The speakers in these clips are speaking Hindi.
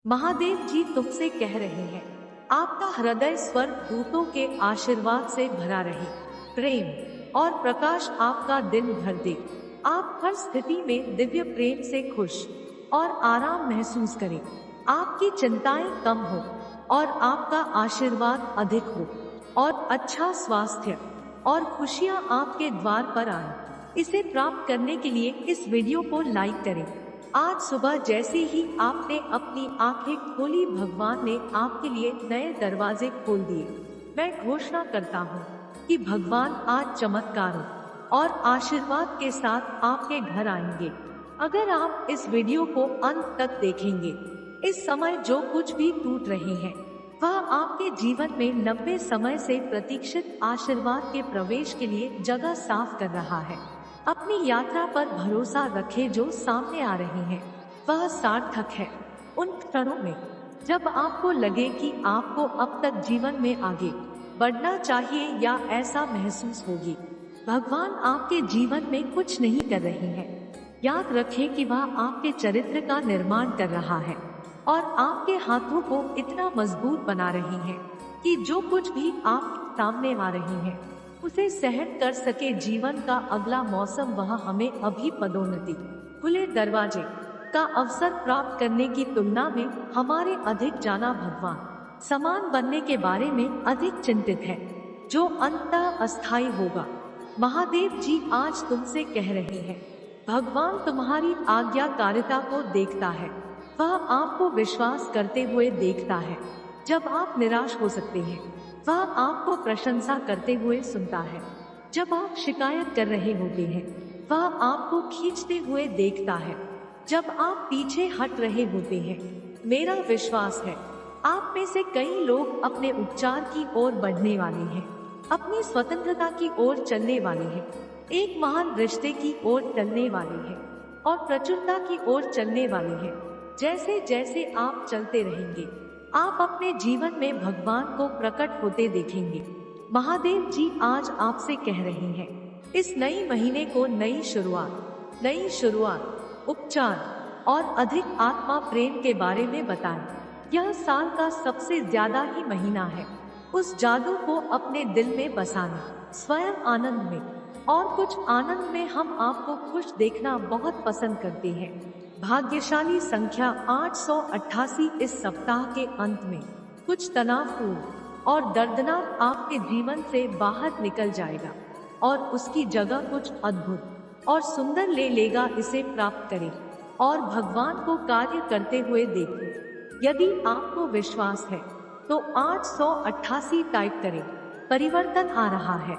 महादेव जी तुमसे कह रहे हैं, आपका हृदय स्वर्ग दूतों के आशीर्वाद से भरा रहे। प्रेम और प्रकाश आपका दिन भर दे। आप हर स्थिति में दिव्य प्रेम से खुश और आराम महसूस करें। आपकी चिंताएं कम हो और आपका आशीर्वाद अधिक हो और अच्छा स्वास्थ्य और खुशियां आपके द्वार पर आए। इसे प्राप्त करने के लिए इस वीडियो को लाइक करें। आज सुबह जैसे ही आपने अपनी आंखें खोली, भगवान ने आपके लिए नए दरवाजे खोल दिए। मैं घोषणा करता हूँ कि भगवान आज चमत्कारों और आशीर्वाद के साथ आपके घर आएंगे। अगर आप इस वीडियो को अंत तक देखेंगे, इस समय जो कुछ भी टूट रहे हैं वह आपके जीवन में लंबे समय से प्रतीक्षित आशीर्वाद के प्रवेश के लिए जगह साफ कर रहा है। अपनी यात्रा पर भरोसा रखें। जो सामने आ रहे हैं वह सार्थक है। उन क्षणों में जब आपको लगे कि आपको अब तक जीवन में आगे बढ़ना चाहिए या ऐसा महसूस होगी, भगवान आपके जीवन में कुछ नहीं कर रहे हैं। याद रखें कि वह आपके चरित्र का निर्माण कर रहा है और आपके हाथों को इतना मजबूत बना रहे हैं कि जो कुछ भी आप सामने आ रहे हैं उसे सहन कर सके। जीवन का अगला मौसम वह हमें अभी पदोन्नति, खुले दरवाजे का अवसर प्राप्त करने की तुलना में हमारे अधिक जाना भगवान समान बनने के बारे में अधिक चिंतित है, जो अंततः अस्थायी होगा। महादेव जी आज तुमसे कह रहे हैं, भगवान तुम्हारी आज्ञाकारिता को देखता है। वह आपको विश्वास करते हुए देखता है जब आप निराश हो सकते हैं। वह आपको प्रशंसा करते हुए सुनता है जब आप शिकायत कर रहे होते हैं। वह आपको खींचते हुए देखता है जब आप पीछे हट रहे होते हैं। मेरा विश्वास है आप में से कई लोग अपने उपचार की ओर बढ़ने वाले हैं, अपनी स्वतंत्रता की ओर चलने वाले हैं, एक महान रिश्ते की ओर चलने वाले हैं और प्रचुरता की ओर चलने वाले हैं। जैसे जैसे आप चलते रहेंगे, आप अपने जीवन में भगवान को प्रकट होते देखेंगे। महादेव जी आज आपसे कह रहे हैं, इस नई महीने को नई शुरुआत, उपचार और अधिक आत्मा प्रेम के बारे में बताएं। यह साल का सबसे ज्यादा ही महीना है उस जादू को अपने दिल में बसाना, स्वयं आनंद में और कुछ आनंद में। हम आपको खुश देखना बहुत पसंद करते हैं। भाग्यशाली संख्या 888। इस सप्ताह के अंत में कुछ तनावपूर्ण और दर्दनाक आपके जीवन से बाहर निकल जाएगा और उसकी जगह कुछ अद्भुत और सुंदर ले लेगा। इसे प्राप्त करें और भगवान को कार्य करते हुए देखें। यदि आपको विश्वास है तो 888 टाइप करें। परिवर्तन आ रहा है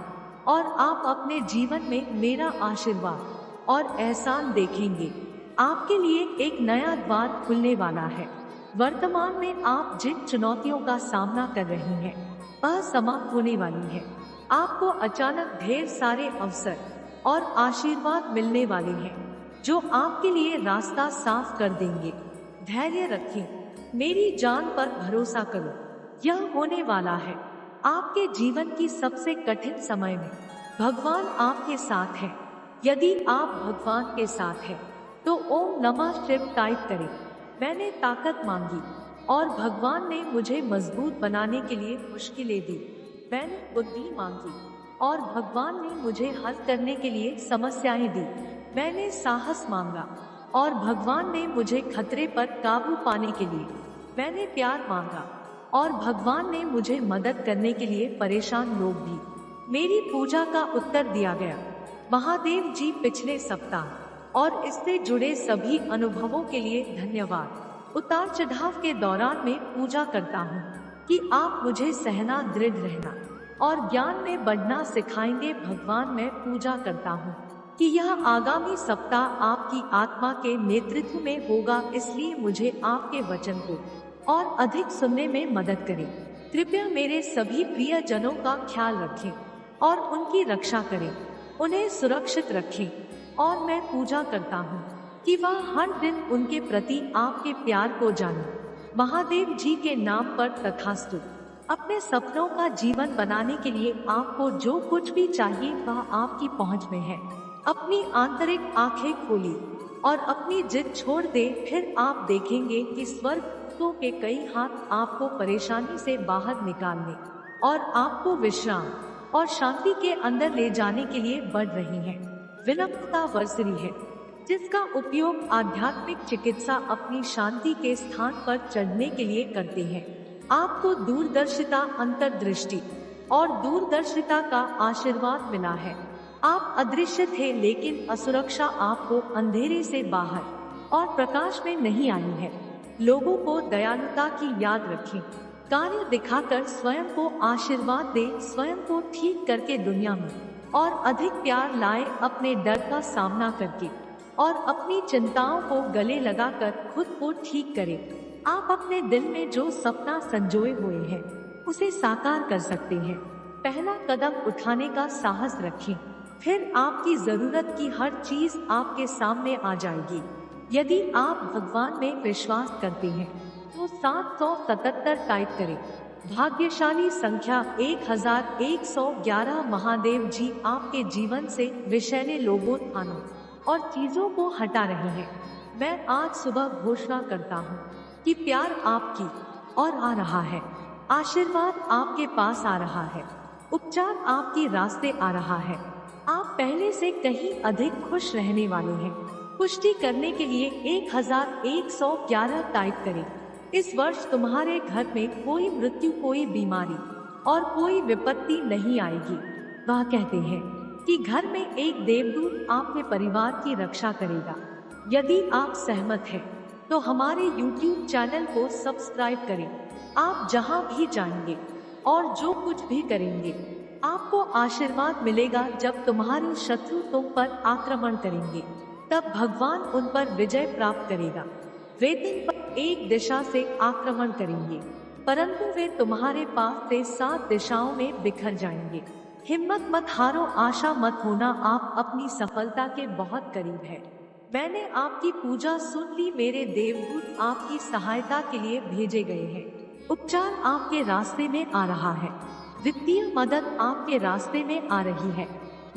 और आप अपने जीवन में मेरा आशीर्वाद और एहसान देखेंगे। आपके लिए एक नया द्वार खुलने वाला है। वर्तमान में आप जिन चुनौतियों का सामना कर रहे हैं वह समाप्त होने वाली है। आपको अचानक ढेर सारे अवसर और आशीर्वाद मिलने वाले हैं जो आपके लिए रास्ता साफ कर देंगे। धैर्य रखें, मेरी जान पर भरोसा करो, यह होने वाला है। आपके जीवन की सबसे कठिन समय में भगवान आपके साथ है। यदि आप भगवान के साथ हैं तो ओम नमः शिव टाइप करें। मैंने ताकत मांगी और भगवान ने मुझे मजबूत बनाने के लिए मुश्किलें दी। मैंने बुद्धि मांगी और भगवान ने मुझे हल करने के लिए समस्याएं दी। मैंने साहस मांगा और भगवान ने मुझे खतरे पर काबू पाने के लिए। मैंने प्यार मांगा और भगवान ने मुझे मदद करने के लिए परेशान लोग भी मेरी पूजा का उत्तर दिया गया। महादेव जी पिछले सप्ताह और इससे जुड़े सभी अनुभवों के लिए धन्यवाद। उतार चढ़ाव के दौरान मैं पूजा करता हूँ कि आप मुझे सहना, दृढ़ रहना और ज्ञान में बढ़ना सिखाएंगे। भगवान मैं पूजा करता हूँ कि यह आगामी सप्ताह आपकी आत्मा के नेतृत्व में होगा, इसलिए मुझे आपके वचन को और अधिक सुनने में मदद करें। कृपया मेरे सभी प्रियजनों का ख्याल रखें और उनकी रक्षा करें, उन्हें सुरक्षित रखें। और मैं पूजा करता हूँ कि वह हर दिन उनके प्रति आपके प्यार को जाने। महादेव जी के नाम पर तथास्तु। अपने सपनों का जीवन बनाने के लिए आपको जो कुछ भी चाहिए वह आपकी पहुँच में है। अपनी आंतरिक आंखें खोली और अपनी जिद छोड़ दे, फिर आप देखेंगे कि स्वर्ग दुष्टों के कई हाथ आपको परेशानी से बाहर निकालने और आपको विश्राम और शांति के अंदर ले जाने के लिए बढ़ रही हैं। विनम्रता वर्सरी है, जिसका उपयोग आध्यात्मिक चिकित्सा अपनी शांति के स्थान पर चढ़ने के लिए करते हैं। आपको दूरदर्शिता, अंतर्दृष्टि और दूरदर्शिता का आशीर्वाद मिला है। आप अदृश्य थे, लेकिन असुरक्षा आपको अंधेरे से बाहर और प्रकाश में नहीं आई है। लोगों को दयालुता की याद रखें, कार्य दिखाकर स्वयं को आशीर्वाद दे, स्वयं को ठीक करके दुनिया में और अधिक प्यार लाए, अपने डर का सामना करके और अपनी चिंताओं को गले लगाकर खुद को ठीक करें। आप अपने दिल में जो सपना संजोए हुए हैं उसे साकार कर सकते हैं। पहला कदम उठाने का साहस रखें, फिर आपकी जरूरत की हर चीज आपके सामने आ जाएगी। यदि आप भगवान में विश्वास करते हैं तो 777 टाइप करें। भाग्यशाली संख्या 1111। महादेव जी आपके जीवन से विषैले लोगों, स्थानों और चीजों को हटा रहे हैं। मैं आज सुबह घोषणा करता हूँ कि प्यार आपकी और आ रहा है, आशीर्वाद आपके पास आ रहा है, उपचार आपके रास्ते आ रहा है। आप पहले से कहीं अधिक खुश रहने वाले हैं। पुष्टि करने के लिए 1111 टाइप करें। इस वर्ष तुम्हारे घर में कोई मृत्यु, कोई बीमारी और कोई विपत्ति नहीं आएगी। वह कहते हैं कि घर में एक देवदूत आपके परिवार की रक्षा करेगा। यदि आप सहमत हैं तो हमारे YouTube चैनल को सब्सक्राइब करें। आप जहां भी जाएंगे और जो कुछ भी करेंगे, आपको आशीर्वाद मिलेगा। जब तुम्हारे शत्रु तुम पर आक्रमण करेंगे, तब भगवान उन पर विजय प्राप्त करेगा। वे तुम पर एक दिशा से आक्रमण करेंगे, परंतु वे तुम्हारे पास से 7 दिशाओं में बिखर जाएंगे। हिम्मत मत हारो, आशा मत होना, आप अपनी सफलता के बहुत करीब है। मैंने आपकी पूजा सुन ली, मेरे देवदूत आपकी सहायता के लिए भेजे गए हैं। उपचार आपके रास्ते में आ रहा है, वित्तीय मदद आपके रास्ते में आ रही है,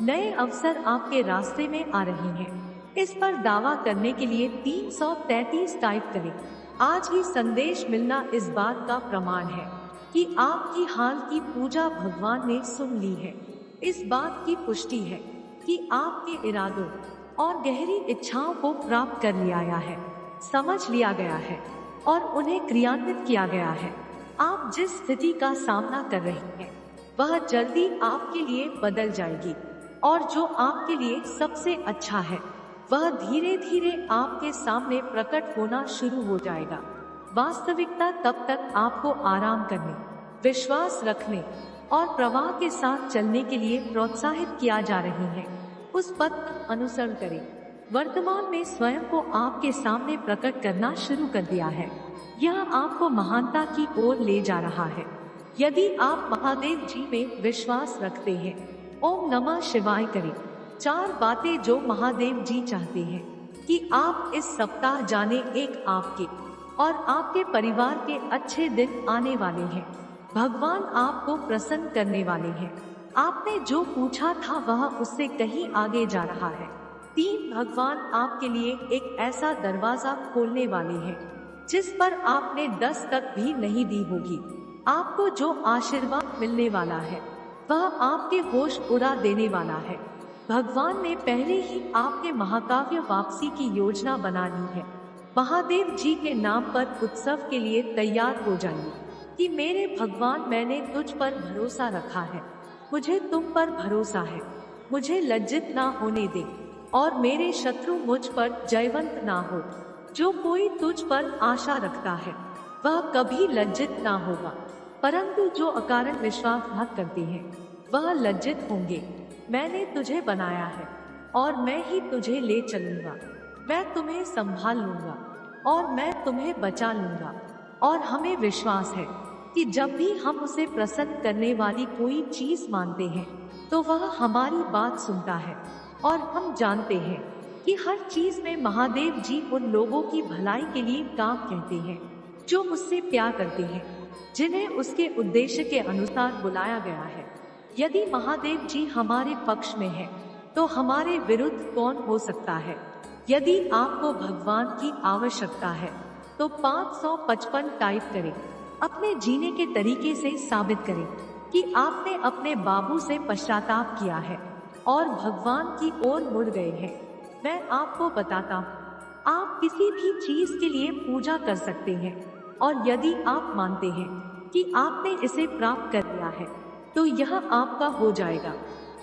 नए अवसर आपके रास्ते में आ रहे हैं। इस पर दावा करने के लिए 333 टाइप करें। आज ही संदेश मिलना इस बात का प्रमाण है कि आपकी हाल की पूजा भगवान ने सुन ली है। इस बात की पुष्टि है कि आपके इरादों और गहरी इच्छाओं को प्राप्त कर लिया है, समझ लिया गया है और उन्हें क्रियान्वित किया गया है। आप जिस स्थिति का सामना कर रहे हैं वह जल्दी आपके लिए बदल जाएगी, और जो आपके लिए सबसे अच्छा है वह धीरे धीरे आपके सामने प्रकट होना शुरू हो जाएगा। वास्तविकता तब तक आपको आराम करने, विश्वास रखने और प्रवाह के साथ चलने के लिए प्रोत्साहित किया जा रही है। उस पथ का अनुसरण करें। वर्तमान में स्वयं को आपके सामने प्रकट करना शुरू कर दिया है। यह आपको महानता की ओर ले जा रहा है। यदि आप महादेव जी में विश्वास रखते हैं, ओम नमः शिवाय करें। 4 बातें जो महादेव जी चाहते हैं कि आप इस सप्ताह जाने। एक, आपके और आपके परिवार के अच्छे दिन आने वाले हैं। भगवान आपको प्रसन्न करने वाले हैं। आपने जो पूछा था वह उससे कहीं आगे जा रहा है। 3, भगवान आपके लिए एक ऐसा दरवाजा खोलने वाले हैं जिस पर आपने दस्तक भी नहीं दी होगी। आपको जो आशीर्वाद मिलने वाला है वह आपके होश उड़ा देने वाला है। भगवान ने पहले ही आपके महाकाव्य वापसी की योजना बना ली है। महादेव जी के नाम पर उत्सव के लिए तैयार हो जाइए कि मेरे भगवान, मैंने तुझ पर भरोसा रखा है, मुझे तुम पर भरोसा है। मुझे लज्जित ना होने दे और मेरे शत्रु मुझ पर जयवंत ना हो। जो कोई तुझ पर आशा रखता है वह कभी लज्जित ना होगा, परंतु जो अकारण विश्वासघात करते हैं वह लज्जित होंगे। मैंने तुझे बनाया है और मैं ही तुझे ले चलूंगा। मैं तुम्हें संभाल लूंगा और मैं तुम्हें बचा लूंगा। और हमें विश्वास है कि जब भी हम उसे प्रसन्न करने वाली कोई चीज मानते हैं तो वह हमारी बात सुनता है। और हम जानते हैं कि हर चीज में महादेव जी उन लोगों की भलाई के लिए काम कहते हैं जो उससे प्यार करते हैं, जिन्हें उसके उद्देश्य के अनुसार बुलाया गया है। यदि महादेव जी हमारे पक्ष में है तो हमारे विरुद्ध कौन हो सकता है। यदि आपको भगवान की आवश्यकता है तो 555 टाइप करें। अपने जीने के तरीके से साबित करें कि आपने अपने बाबू से पश्चाताप किया है और भगवान की ओर मुड़ गए हैं। मैं आपको बताता हूँ, आप किसी भी चीज के लिए पूजा कर सकते हैं और यदि आप मानते हैं कि आपने इसे प्राप्त कर लिया है तो यह आपका हो जाएगा।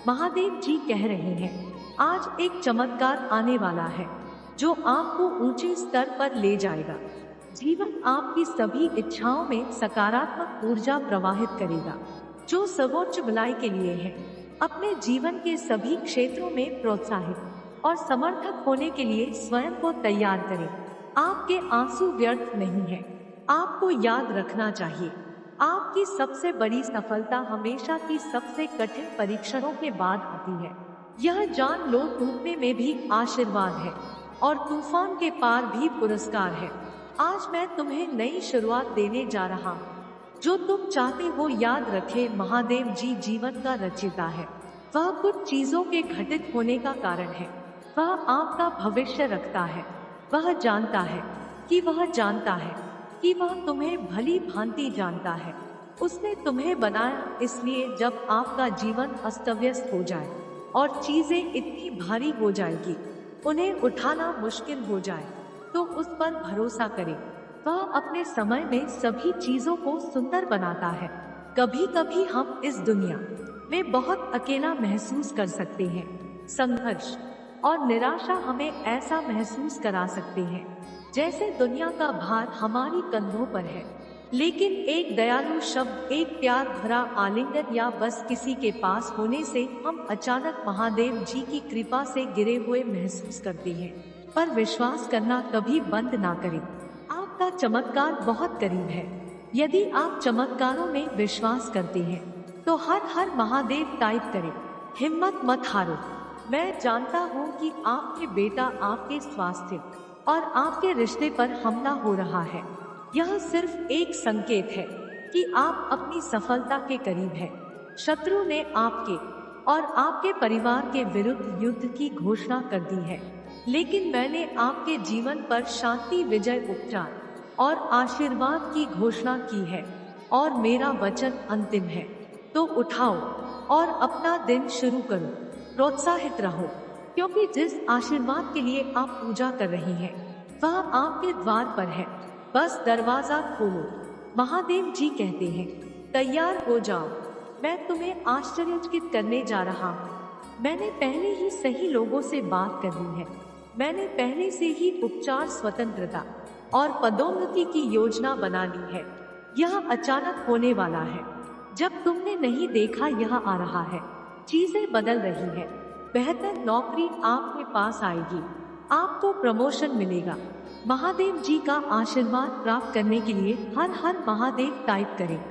महादेव जी कह रहे हैं, आज एक चमत्कार आने वाला है जो आपको ऊंचे स्तर पर ले जाएगा। जीवन आपकी सभी इच्छाओं में सकारात्मक ऊर्जा प्रवाहित करेगा जो सर्वोच्च भलाई के लिए है। अपने जीवन के सभी क्षेत्रों में प्रोत्साहित और समर्थक होने के लिए स्वयं को तैयार करें। आपके आंसू व्यर्थ नहीं है। आपको याद रखना चाहिए, आपकी सबसे बड़ी सफलता हमेशा की सबसे कठिन परीक्षणों के बाद आती है। यह जान लो, टूटने में भी आशीर्वाद है और तूफान के पार भी पुरस्कार है। आज मैं तुम्हें नई शुरुआत देने जा रहा हूँ। जो तुम चाहते हो याद रखे, महादेव जी जीवन का रचयिता है। वह कुछ चीजों के घटित होने का कारण है। वह आपका भविष्य रखता है। वह जानता है कि वह जानता है कि वह तुम्हें भली भांति जानता है। उसने तुम्हें बनाया, इसलिए जब आपका जीवन अस्त-व्यस्त हो जाए और चीजें इतनी भारी हो जाएगी, उन्हें उठाना मुश्किल हो जाए, तो उस पर भरोसा करें। वह अपने समय में सभी चीजों को सुंदर बनाता है। कभी कभी हम इस दुनिया में बहुत अकेला महसूस कर सकते हैं। संघर्ष और निराशा हमें ऐसा महसूस करा सकते हैं जैसे दुनिया का भार हमारी कंधों पर है। लेकिन एक दयालु शब्द, एक प्यार भरा आलिंगन या बस किसी के पास होने से हम अचानक महादेव जी की कृपा से गिरे हुए महसूस करते हैं। पर विश्वास करना कभी बंद ना करें। आपका चमत्कार बहुत करीब है। यदि आप चमत्कारों में विश्वास करते हैं तो हर हर महादेव टाइप करें। हिम्मत मत हारो। मैं जानता हूँ कि आपके बेटा आपके स्वास्थ्य और आपके रिश्ते पर हमला हो रहा है। यह सिर्फ एक संकेत है कि आप अपनी सफलता के करीब हैं। शत्रु ने आपके और आपके परिवार के विरुद्ध युद्ध की घोषणा कर दी है, लेकिन मैंने आपके जीवन पर शांति, विजय, उपचार और आशीर्वाद की घोषणा की है और मेरा वचन अंतिम है। तो उठाओ और अपना दिन शुरू करो। प्रोत्साहित रहो, क्योंकि जिस आशीर्वाद के लिए आप पूजा कर रही हैं वह आपके द्वार पर है। बस दरवाजा खोलो। महादेव जी कहते हैं, तैयार हो जाओ, मैं तुम्हें आश्चर्यचकित करने जा रहा हूँ। मैंने पहले ही सही लोगों से बात कर ली है। मैंने पहले से ही उपचार, स्वतंत्रता और पदोन्नति की योजना बना ली है। यह अचानक होने वाला है। जब तुमने नहीं देखा, यह आ रहा है। चीजें बदल रही है। बेहतर नौकरी आपके पास आएगी। आपको प्रमोशन मिलेगा। महादेव जी का आशीर्वाद प्राप्त करने के लिए हर हर महादेव टाइप करें।